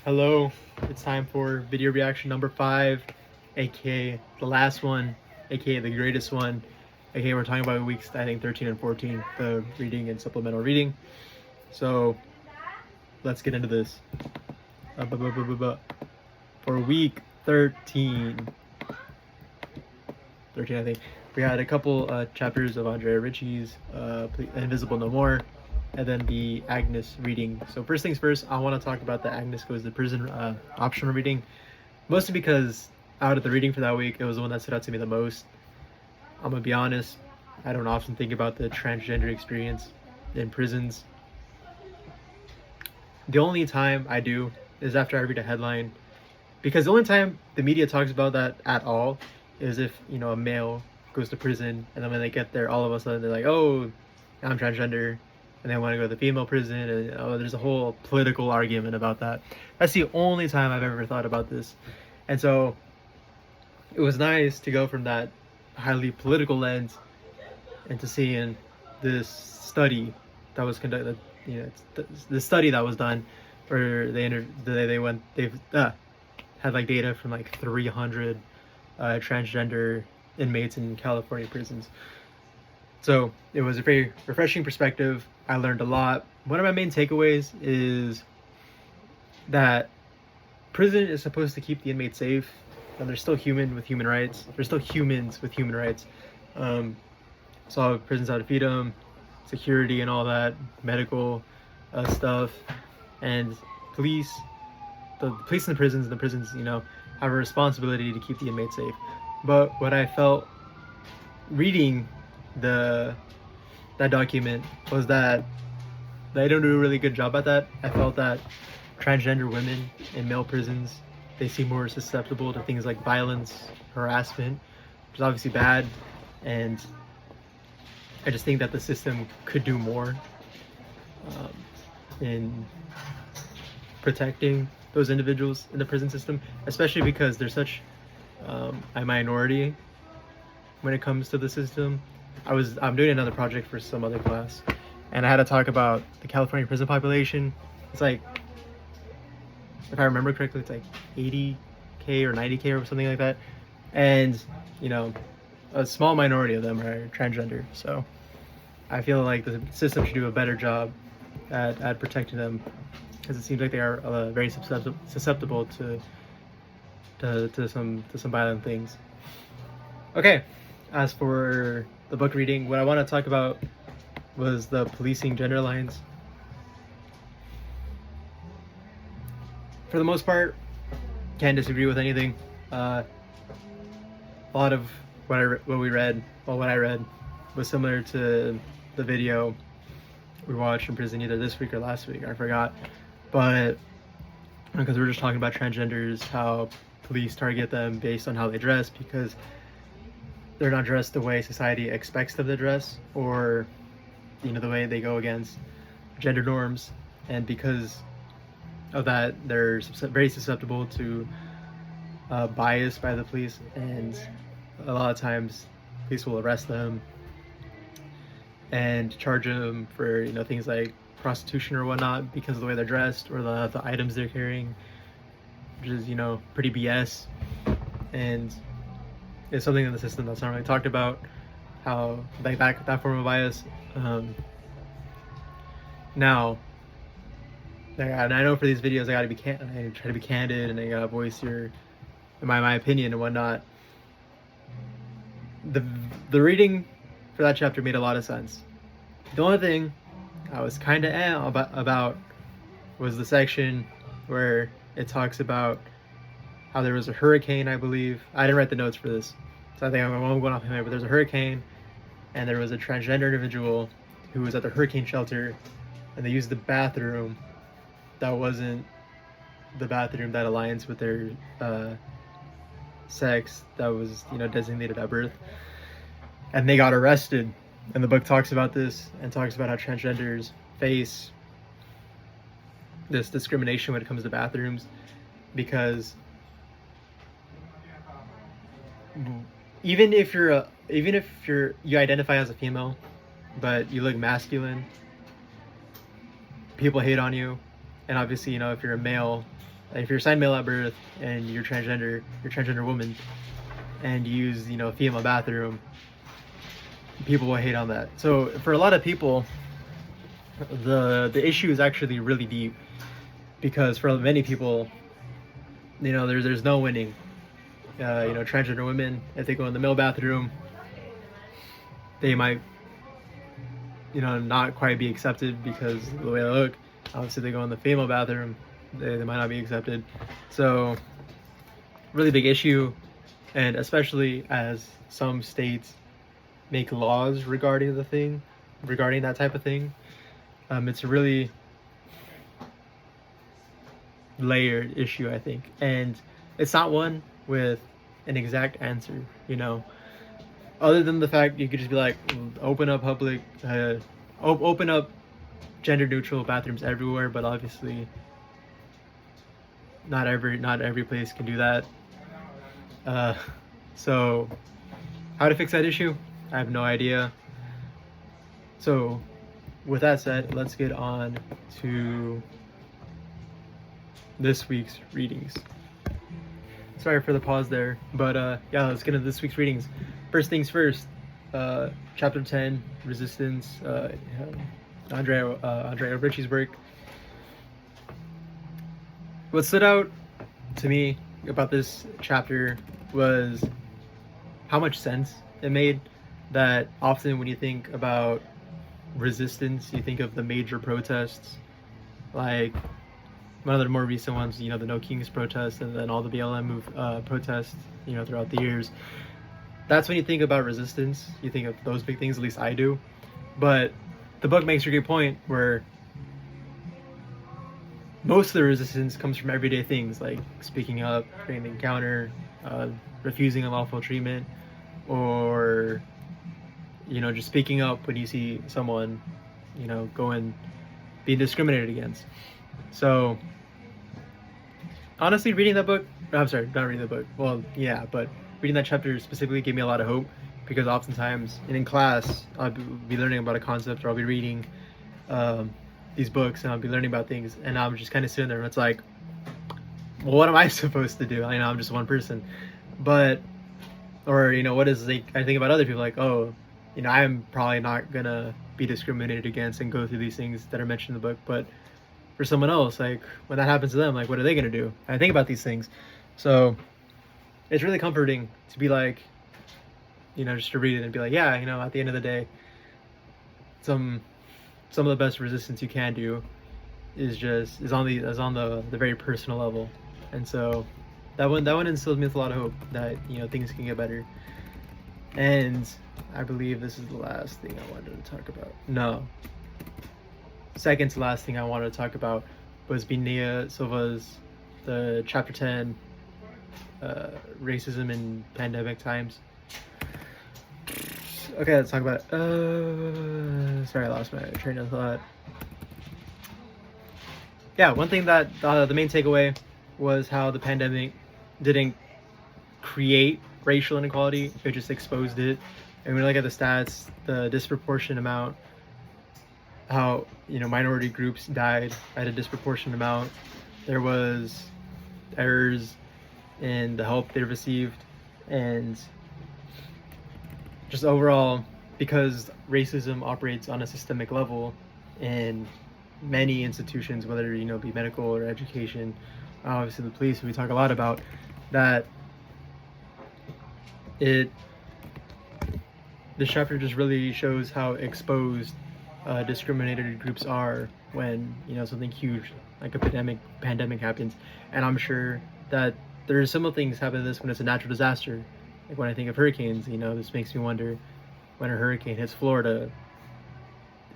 Hello, it's time for video reaction number 5, aka the last one, aka the greatest one, aka we're talking about weeks, I think 13 and 14, the reading and supplemental reading. So let's get into this. For week 13, I think, we had a couple chapters of Andrea Ritchie's Invisible No More, and then the Agnes reading. So first things first, I want to talk about the Agnes Goes to Prison optional reading, mostly because out of the reading for that week, it was the one that stood out to me the most. I'm gonna be honest, I don't often think about the transgender experience in prisons. The only time I do is after I read a headline, because the only time the media talks about that at all is if, you know, a male goes to prison, and then when they get there, all of a sudden they're like, oh, I'm transgender, and they want to go to the female prison, and there's a whole political argument about that. That's the only time I've ever thought about this. And so it was nice to go from that highly political lens into seeing this study that was conducted, you know, the study that was done, where they've had like data from like 300 transgender inmates in California prisons. So it was a very refreshing perspective. I learned a lot. One of my main takeaways is that prison is supposed to keep the inmates safe, and they're still human with human rights. They're still humans with human rights. So prisons how to feed them, security and all that, medical stuff, and police. The police in the prisons, you know, have a responsibility to keep the inmates safe. But what I felt reading that document was that they don't do a really good job at that. I felt that transgender women in male prisons, they seem more susceptible to things like violence, harassment, which is obviously bad, and I just think that the system could do more in protecting those individuals in the prison system, especially because they're such a minority when it comes to the system. I'm doing another project for some other class, and I had to talk about the California prison population. It's like, if I remember correctly, it's like 80K or 90K or something like that, and you know, a small minority of them are transgender. So I feel like the system should do a better job at protecting them, because it seems like they are very susceptible to some violent things. Okay, as for the book reading, what I want to talk about was the policing gender lines. For the most part, can't disagree with anything. A lot of what I read was similar to the video we watched in prison either this week or last week, I forgot. But because we're just talking about transgenders, how police target them based on how they dress, because they're not dressed the way society expects them to dress, or, you know, the way they go against gender norms. And because of that, they're very susceptible to bias by the police, and a lot of times police will arrest them and charge them for, you know, things like prostitution or whatnot because of the way they're dressed or the items they're carrying, which is, you know, pretty BS. And it's something in the system that's not really talked about, how like that form of bias. Now, and I know for these videos I try to be candid, and I gotta voice my opinion and whatnot. The reading for that chapter made a lot of sense. The only thing I was kind of about was the section where it talks about how there was a hurricane, I believe. I didn't write the notes for this, so I think I'm going off my head, but there's a hurricane, and there was a transgender individual who was at the hurricane shelter, and they used the bathroom that wasn't the bathroom that aligns with their sex, that was, you know, designated at birth, and they got arrested. And the book talks about this, and talks about how transgenders face this discrimination when it comes to bathrooms, because even if you identify as a female but you look masculine, people hate on you, And obviously, you know, if you're a male, if you're assigned male at birth and you're transgender woman, and you use, you know, a female bathroom, people will hate on that. So for a lot of people, the issue is actually really deep, because for many people, you know, there's no winning. You know, transgender women, if they go in the male bathroom, they might, you know, not quite be accepted because of the way they look. Obviously, they go in the female bathroom, they might not be accepted. So, really big issue, and especially as some states make laws regarding that type of thing, it's a really layered issue, I think, and it's not one with an exact answer, you know. Other than the fact you could just be like, open up open up gender neutral bathrooms everywhere, but obviously not every place can do that. So how to fix that issue, I have no idea. So with that said, let's get on to this week's readings. Sorry for the pause there, but yeah, let's get into this week's readings. First things first, chapter 10, Resistance, Andrea Ricci's work. What stood out to me about this chapter was how much sense it made. That often when you think about resistance, you think of the major protests, like one of the more recent ones, you know, the No Kings protest, and then all the BLM protests, you know, throughout the years. That's when you think about resistance. You think of those big things, at least I do. But the book makes a great point where most of the resistance comes from everyday things, like speaking up, creating an encounter, refusing unlawful treatment, or, you know, just speaking up when you see someone, you know, being discriminated against. So honestly, reading that book, I'm sorry, not reading the book, well, yeah, but reading that chapter specifically gave me a lot of hope, because oftentimes in class I'll be learning about a concept, or I'll be reading these books, and I'll be learning about things, and I'm just kind of sitting there and it's like, well, what am I supposed to do? I know I'm just one person, but, or, you know, what is, like, I think about other people, like, oh, you know, I'm probably not gonna be discriminated against and go through these things that are mentioned in the book, but for someone else, like, when that happens to them, like, what are they gonna do? I think about these things. So it's really comforting to be like, you know, just to read it and be like, yeah, you know, at the end of the day, some of the best resistance you can do is on the very personal level. And so that one instills me with a lot of hope that, you know, things can get better. And I believe this is the last thing I wanted to talk about. No, second to last thing I wanted to talk about was Binea Silva's the chapter 10, racism in pandemic times. Okay, let's talk about sorry, I lost my train of thought. Yeah, one thing that the main takeaway was how the pandemic didn't create racial inequality, it just exposed it. And when we look at the stats, the disproportionate amount, how, you know, minority groups died at a disproportionate amount. There was errors in the help they received, and just overall, because racism operates on a systemic level in many institutions, whether, you know, be medical or education, obviously the police, we talk a lot about that. This chapter just really shows how exposed discriminated groups are when, you know, something huge like a pandemic happens. And I'm sure that there are similar things happen to this when it's a natural disaster. Like when I think of hurricanes, you know, this makes me wonder, when a hurricane hits Florida,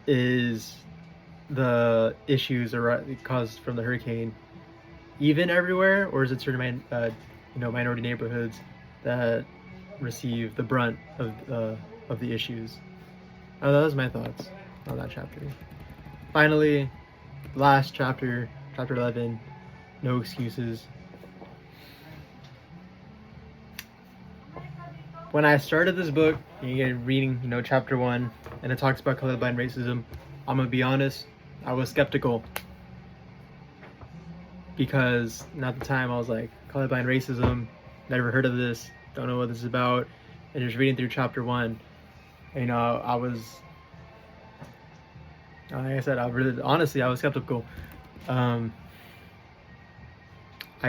is the issues caused from the hurricane even everywhere, or is it certain minority neighborhoods that receive the brunt of the issues? Oh, that was my thoughts on that chapter. Finally, last chapter 11, no excuses. When I started this book, you get reading, you know, chapter 1, and it talks about colorblind racism, I'm gonna be honest, I was skeptical. because at the time I was like, colorblind racism, never heard of this, don't know what this is about, and just reading through chapter 1, you know, I was, like I said, I was skeptical. I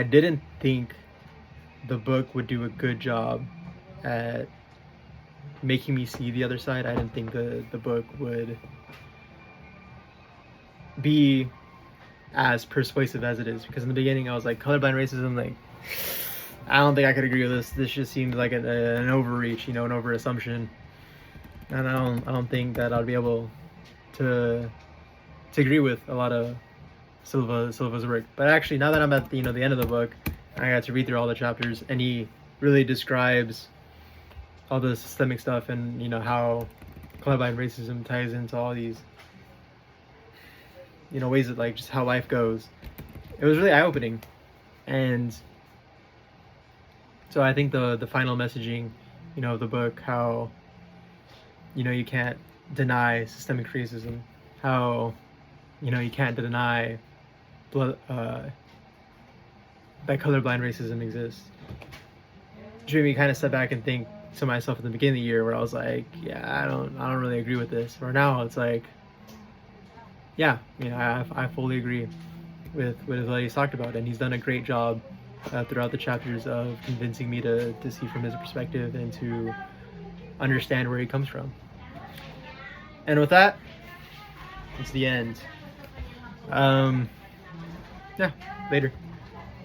didn't think the book would do a good job at making me see the other side. I didn't think the book would be as persuasive as it is, because in the beginning I was like, colorblind racism, like, I don't think I could agree with this. This just seemed like an overreach, you know, an over assumption, and I don't think that I'll be able to agree with a lot of Silva's work. But actually, now that I'm at the end of the book, I got to read through all the chapters, and he really describes all the systemic stuff, and you know how colorblind racism ties into all these ways that, like, just how life goes. It was really eye-opening. And so I think the final messaging of the book, how you can't deny systemic racism, how you can't deny that colorblind racism exists, just made me kind of step back and think to myself at the beginning of the year, where I was like, yeah, I don't really agree with this. Or now it's like, yeah, I fully agree with what he's talked about, and he's done a great job throughout the chapters of convincing me to see from his perspective and to understand where he comes from. And with that, it's the end. Yeah, later.